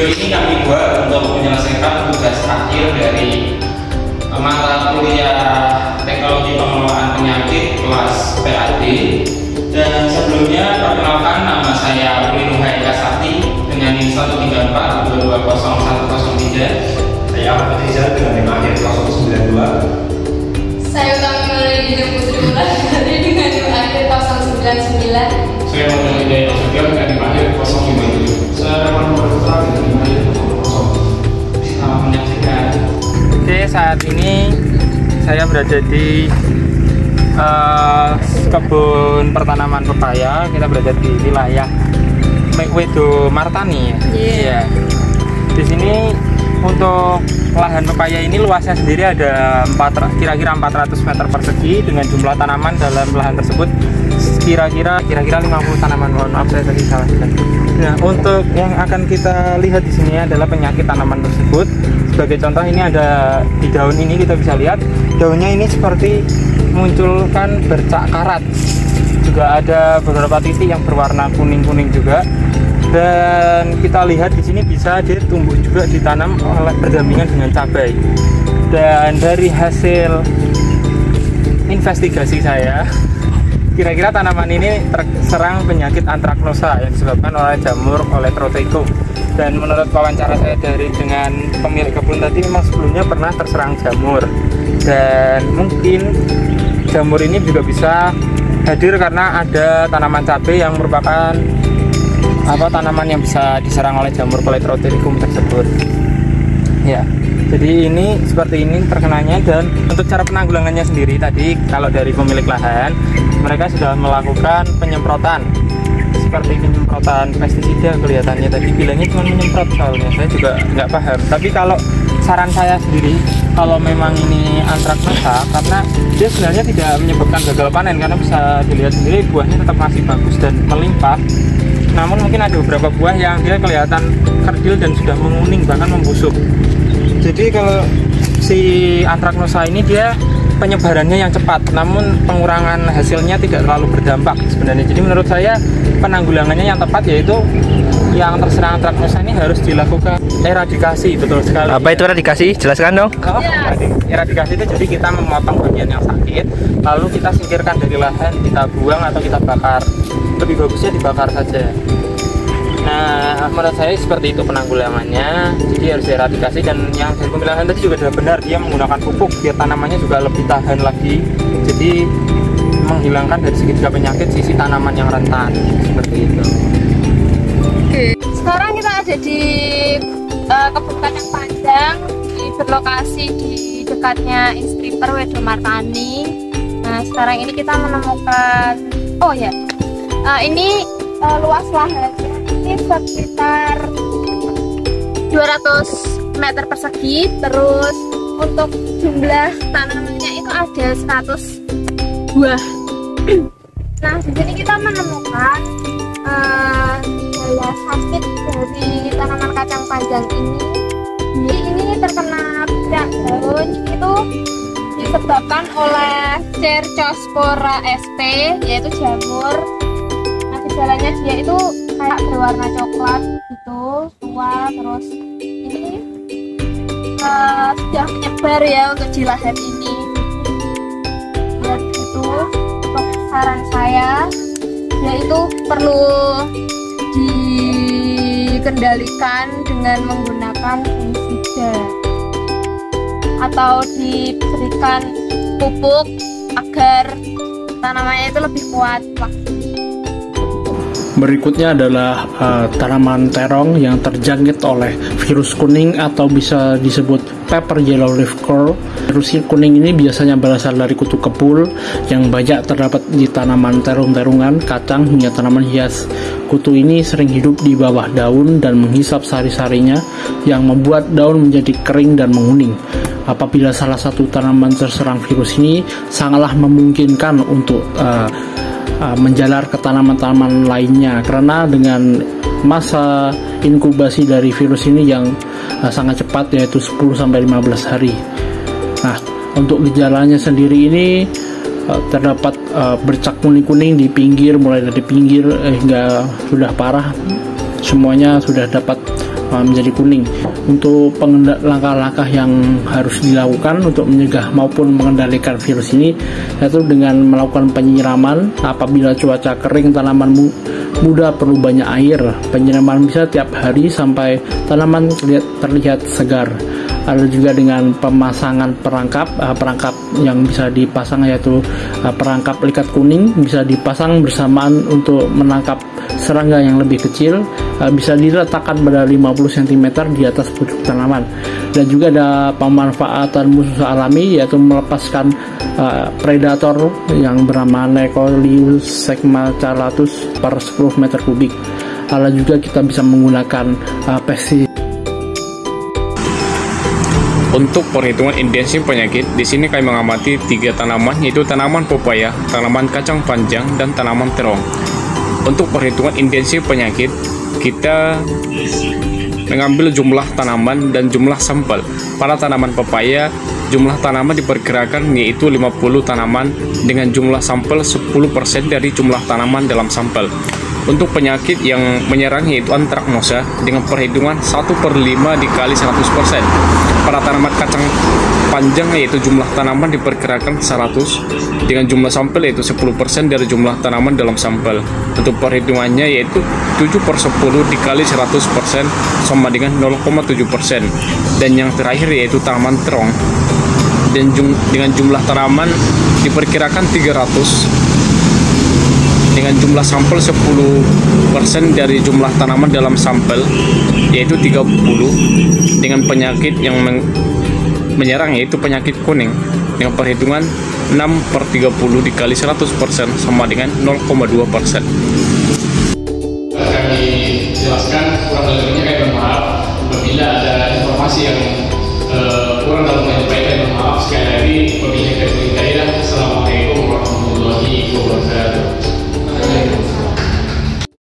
ini kami buat untuk menyelesaikan tugas akhir dari mata kuliah Teknologi Pengelolaan Penyakit kelas PAD. Dan sebelumnya perkenalkan, nama saya Nuhai Kasati dengan NIM 134220103. Saya Ahmad Rizal dengan NIM akhir 092. Saya Utami Nurul Putri Wulandari dengan NIM akhir 099. Saya Muhammad Hidayat Nasution dengan NIM akhir 057. Saya Rahman Putra dengan NIM akhir 000. Selamat menyaksikan. Oke, saat ini saya berada di kebun pertanaman pepaya. Kita berada di wilayah Wedo Martani. Iya. Di sini untuk lahan pepaya ini luasnya sendiri ada kira-kira 400 meter persegi dengan jumlah tanaman dalam lahan tersebut kira-kira 50 tanaman. Mohon maaf saya tadi salah. Nah, untuk yang akan kita lihat di sini adalah penyakit tanaman tersebut. Sebagai contoh, ini ada di daun ini, kita bisa lihat daunnya ini seperti munculkan bercak karat. Juga ada beberapa titik yang berwarna kuning-kuning juga. Dan kita lihat di sini bisa dia tumbuh juga ditanam oleh berdampingan dengan cabai. Dan dari hasil investigasi saya, kira-kira tanaman ini terserang penyakit antraknosa yang disebabkan oleh jamur Oletrotheca. Dan menurut wawancara saya dengan pemilik kebun tadi, memang sebelumnya pernah terserang jamur. Dan mungkin jamur ini juga bisa hadir karena ada tanaman cabai yang merupakan tanaman yang bisa diserang oleh jamur Oletrotheca tersebut. Ya, jadi ini seperti ini terkenanya. Dan untuk cara penanggulangannya sendiri tadi, kalau dari pemilik lahan, mereka sudah melakukan penyemprotan seperti penyemprotan pestisida. Kelihatannya tadi bilangnya cuma menyemprot, soalnya saya juga nggak paham. Tapi kalau saran saya sendiri, kalau memang ini antraknosa, karena dia sebenarnya tidak menyebabkan gagal panen karena bisa dilihat sendiri buahnya tetap masih bagus dan melimpah. Namun mungkin ada beberapa buah yang dia kelihatan kerdil dan sudah menguning bahkan membusuk. Jadi kalau si antraknosa ini dia penyebarannya yang cepat, namun pengurangan hasilnya tidak terlalu berdampak sebenarnya. Jadi menurut saya penanggulangannya yang tepat yaitu yang terserang antraknosa ini harus dilakukan eradikasi. Betul sekali. Apa itu eradikasi? Jelaskan dong. Eradikasi itu jadi kita memotong bagian yang sakit, lalu kita singkirkan dari lahan, kita buang atau kita bakar. Lebih bagusnya dibakar saja. Nah, menurut saya seperti itu penanggulangannya. Jadi harus eradikasi. Dan yang dari pemilahan tadi juga sudah benar, dia menggunakan pupuk biar tanamannya juga lebih tahan lagi. Jadi menghilangkan dari segitiga penyakit sisi tanaman yang rentan seperti itu. Oke, sekarang kita ada di kebun kacang panjang, berlokasi di dekatnya Instripper Wedo Martani. Nah, sekarang ini kita menemukan, ini luas lahannya ini sekitar 200 meter persegi. Terus untuk jumlah tanamannya itu ada 100 buah. Nah, di sini kita menemukan gaya sakit dari tanaman kacang panjang ini. Ini terkena pijak daun itu disebabkan oleh Cercospora sp, yaitu jamur. Nah, gejalanya dia itu kayak berwarna coklat gitu, tua. Terus ini sudah menyebar ya untuk di lahan ini. Lihat itu, untuk saran saya, yaitu perlu dikendalikan dengan menggunakan fungisida atau diberikan pupuk agar tanamannya itu lebih kuat. Berikutnya adalah tanaman terong yang terjangkit oleh virus kuning atau bisa disebut pepper yellow leaf curl. Virus kuning ini biasanya berasal dari kutu kepul yang banyak terdapat di tanaman terung-terungan, kacang, hingga tanaman hias. Kutu ini sering hidup di bawah daun dan menghisap sari-sarinya yang membuat daun menjadi kering dan menguning. Apabila salah satu tanaman terserang virus ini, sangatlah memungkinkan untuk menjalar ke tanaman-tanaman lainnya, karena dengan masa inkubasi dari virus ini yang sangat cepat, yaitu 10-15 hari. Nah, untuk gejalanya sendiri ini terdapat bercak kuning-kuning di pinggir, mulai dari pinggir hingga sudah parah, semuanya sudah dapat menjadi kuning. Untuk langkah-langkah yang harus dilakukan untuk mencegah maupun mengendalikan virus ini yaitu dengan melakukan penyiraman. Apabila cuaca kering, tanaman muda perlu banyak air. Penyiraman bisa tiap hari sampai tanaman terlihat segar. Ada juga dengan pemasangan perangkap yang bisa dipasang, yaitu perangkap likat kuning bisa dipasang bersamaan untuk menangkap serangga yang lebih kecil, bisa diletakkan pada 50 cm di atas pucuk tanaman. Dan juga ada pemanfaatan musuh alami, yaitu melepaskan predator yang bernama Necolius segmentatus per 10 meter kubik. Lalu juga kita bisa menggunakan pestisida. Untuk perhitungan intensif penyakit, di sini kami mengamati 3 tanaman, yaitu tanaman pepaya, tanaman kacang panjang, dan tanaman terong. Untuk perhitungan intensif penyakit, kita mengambil jumlah tanaman dan jumlah sampel. Pada tanaman pepaya, jumlah tanaman diperkirakan yaitu 50 tanaman dengan jumlah sampel 10% dari jumlah tanaman dalam sampel. Untuk penyakit yang menyerang yaitu antraknosa dengan perhitungan 1/5 dikali 100%. Pada tanaman kacang panjang yaitu jumlah tanaman diperkirakan 100 dengan jumlah sampel yaitu 10% dari jumlah tanaman dalam sampel. Untuk perhitungannya yaitu 7/10 dikali 100% sama dengan 0,7%. Dan yang terakhir yaitu tanaman terong dan dengan jumlah tanaman diperkirakan 300 dengan jumlah sampel 10% dari jumlah tanaman dalam sampel yaitu 30 dengan penyakit yang menyerang yaitu penyakit kuning dengan perhitungan 6/30 dikali 100% sama dengan 0,2%. Kami jelaskan kurang lebihnya, kami bermaaf apabila ada informasi yang kurang dalam menyampaikan. Maaf sekali lagi apabila